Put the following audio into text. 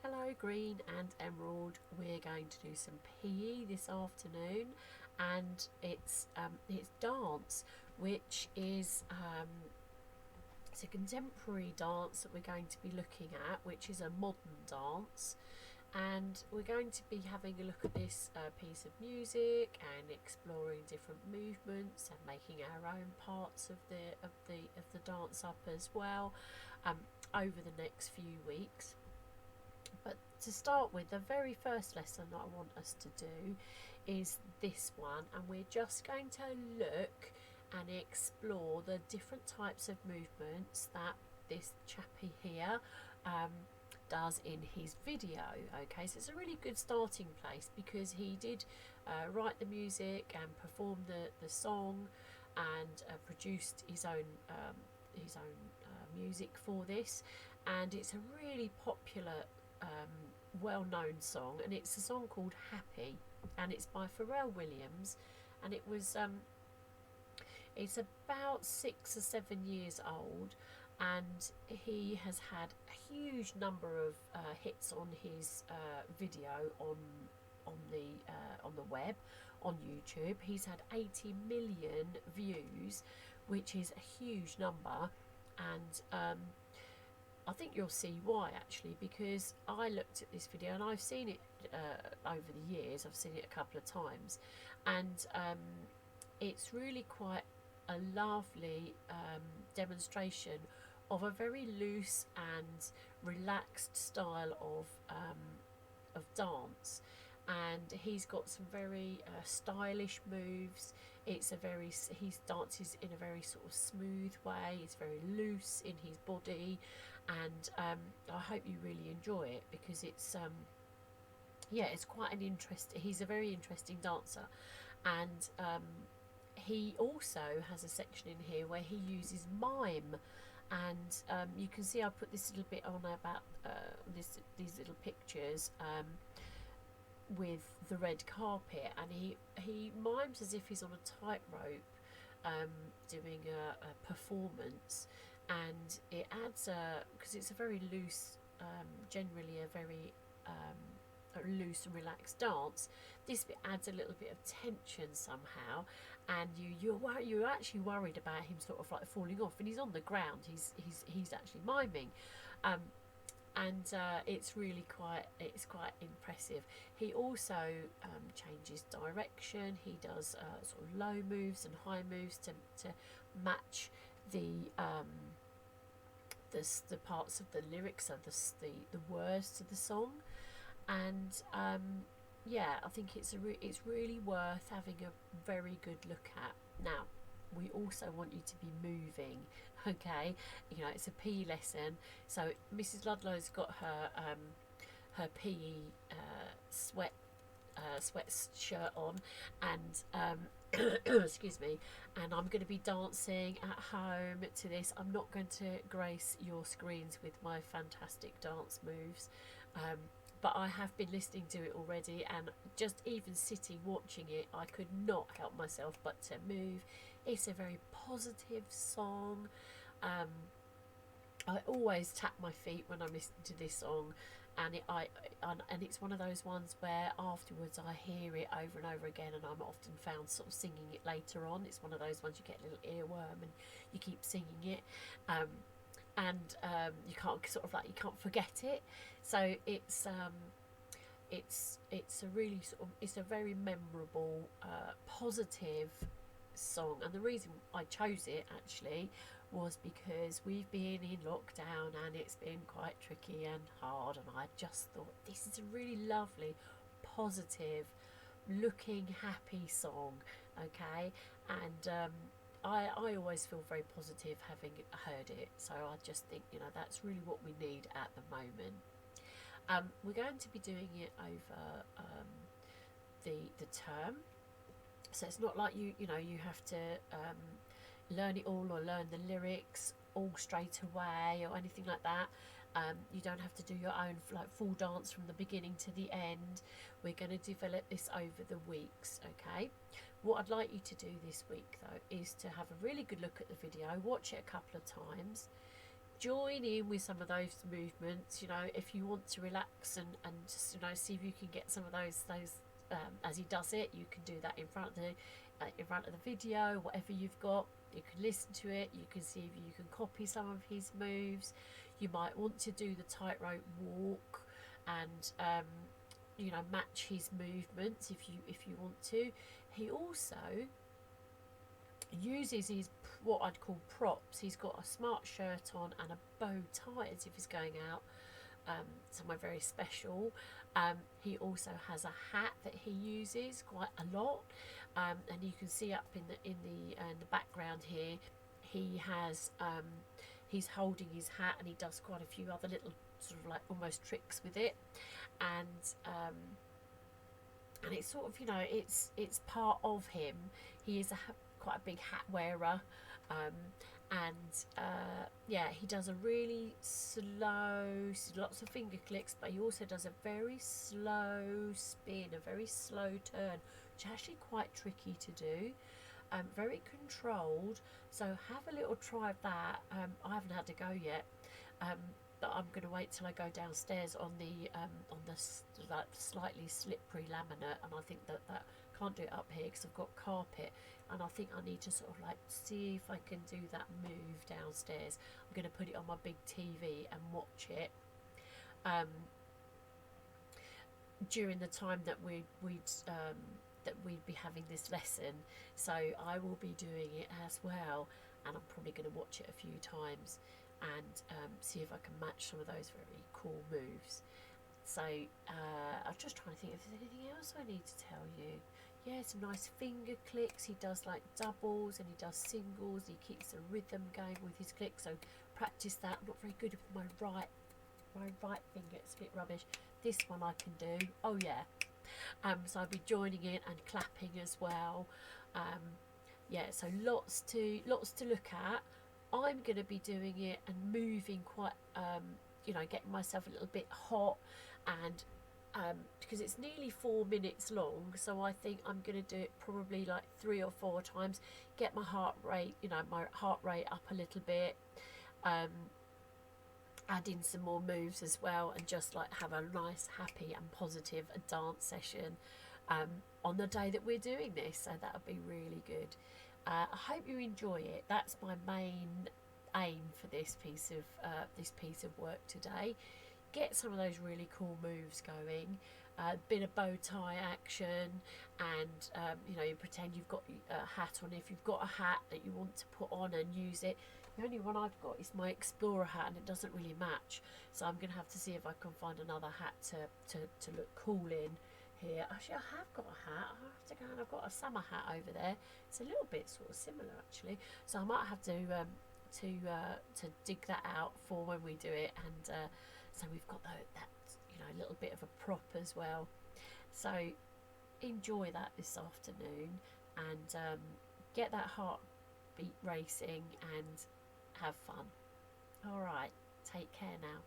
Hello Green and Emerald, we're going to do some PE this afternoon, and it's dance, which is it's a contemporary dance that we're going to be looking at, which is a modern dance, and we're going to be having a look at this piece of music and exploring different movements and making our own parts of the dance up as well over the next few weeks. But to start with, the very first lesson that I want us to do is this one, and we're just going to look and explore the different types of movements that this chappie here does in his video. Okay, so it's a really good starting place because he did write the music and perform the song and produced his own music for this, and it's a really popular well-known song, and it's a song called Happy, and it's by Pharrell Williams, and it's about 6 or 7 years old, and he has had a huge number of hits on his video on the web, on YouTube. He's had 80 million views, which is a huge number, and I think you'll see why, actually, because I looked at this video and I've seen it over the years. I've seen it a couple of times, and it's really quite a lovely demonstration of a very loose and relaxed style of dance. And he's got some very stylish moves. He dances in a very sort of smooth way. It's very loose in his body, and I hope you really enjoy it because it's it's quite an interest. He's a very interesting dancer, and he also has a section in here where he uses mime, and you can see I put this little bit on about these little pictures with the red carpet, and he mimes as if he's on a tightrope doing a performance, and it adds because it's a very loose, generally a very a loose and relaxed dance. This bit adds a little bit of tension somehow, and you're actually worried about him sort of like falling off, and he's on the ground. He's actually miming. And it's quite impressive. He also changes direction. He does sort of low moves and high moves to match the parts of the lyrics of the words to the song, and I think it's really worth having a very good look at. Now, we also want you to be moving, okay? It's a PE lesson, so Mrs. Ludlow's got her PE sweatshirt on, and excuse me, and I'm going to be dancing at home to this. I'm not going to grace your screens with my fantastic dance moves, but I have been listening to it already, and just even sitting watching it, I could not help myself but to move. It's a very positive song. I always tap my feet when I'm listening to this song, and it's one of those ones where afterwards I hear it over and over again, and I'm often found sort of singing it later on. It's one of those ones you get a little earworm and you keep singing it. And you can't forget it. So it's a really it's a very memorable, positive song, and the reason I chose it actually was because we've been in lockdown and it's been quite tricky and hard, and I just thought this is a really lovely, positive looking, happy song. Okay, and I always feel very positive having heard it, so I just think that's really what we need at the moment. We're going to be doing it over the term, so it's not like you have to learn it all or learn the lyrics all straight away or anything like that. You don't have to do your own full dance from the beginning to the end. We're going to develop this over the weeks, okay? What I'd like you to do this week though is to have a really good look at the video, watch it a couple of times, join in with some of those movements. You know, if you want to relax and just, you know, see if you can get some of those as he does it. You can do that in front of the video, whatever you've got. You can listen to it. You can see if you can copy some of his moves. You might want to do the tightrope walk and you know, match his movements if you want to. He also uses his what I'd call props. He's got a smart shirt on and a bow tie as if he's going out somewhere very special. He also has a hat that he uses quite a lot, and you can see up in the background here, he has he's holding his hat, and he does quite a few other little sort of like almost tricks with it, and it's sort of, you know, it's part of him. He is quite a big hat wearer, and yeah, he does a really slow, lots of finger clicks, but he also does a very slow spin, a very slow turn, which is actually quite tricky to do. Very controlled, so have a little try of that. I haven't had to go yet, but I'm going to wait till I go downstairs on the like slightly slippery laminate, and I think that can't do it up here because I've got carpet, and I think I need to sort of like see if I can do that move downstairs. I'm going to put it on my big TV and watch it during the time that we'd be having this lesson, so I will be doing it as well, and I'm probably going to watch it a few times and see if I can match some of those very cool moves. So I'm just trying to think if there's anything else I need to tell you. Yeah, some nice finger clicks. He does like doubles and he does singles. He keeps the rhythm going with his clicks, so practice that. I'm not very good with my right finger, it's a bit rubbish. This one I can do. Oh yeah. So I'll be joining in and clapping as well. Yeah, so lots to look at. I'm going to be doing it and moving quite, you know, getting myself a little bit hot, and because it's nearly 4 minutes long, so I think I'm going to do it probably like 3 or 4 times. Get my heart rate, you know, up a little bit. Add in some more moves as well, and just like have a nice, happy and positive dance session on the day that we're doing this. So that'll be really good. I hope you enjoy it. That's my main aim for this piece of work today. Get some of those really cool moves going. Bit of bow tie action, and you know, you pretend you've got a hat on. If you've got a hat that you want to put on and use it. The only one I've got is my Explorer hat, and it doesn't really match, so I'm going to have to see if I can find another hat to look cool in here. Actually, I have got a hat. I have to go, and I've got a summer hat over there. It's a little bit sort of similar actually, so I might have to dig that out for when we do it, and so we've got that, you know, little bit of a prop as well. So enjoy that this afternoon, and get that heartbeat racing and have fun. All right, take care now.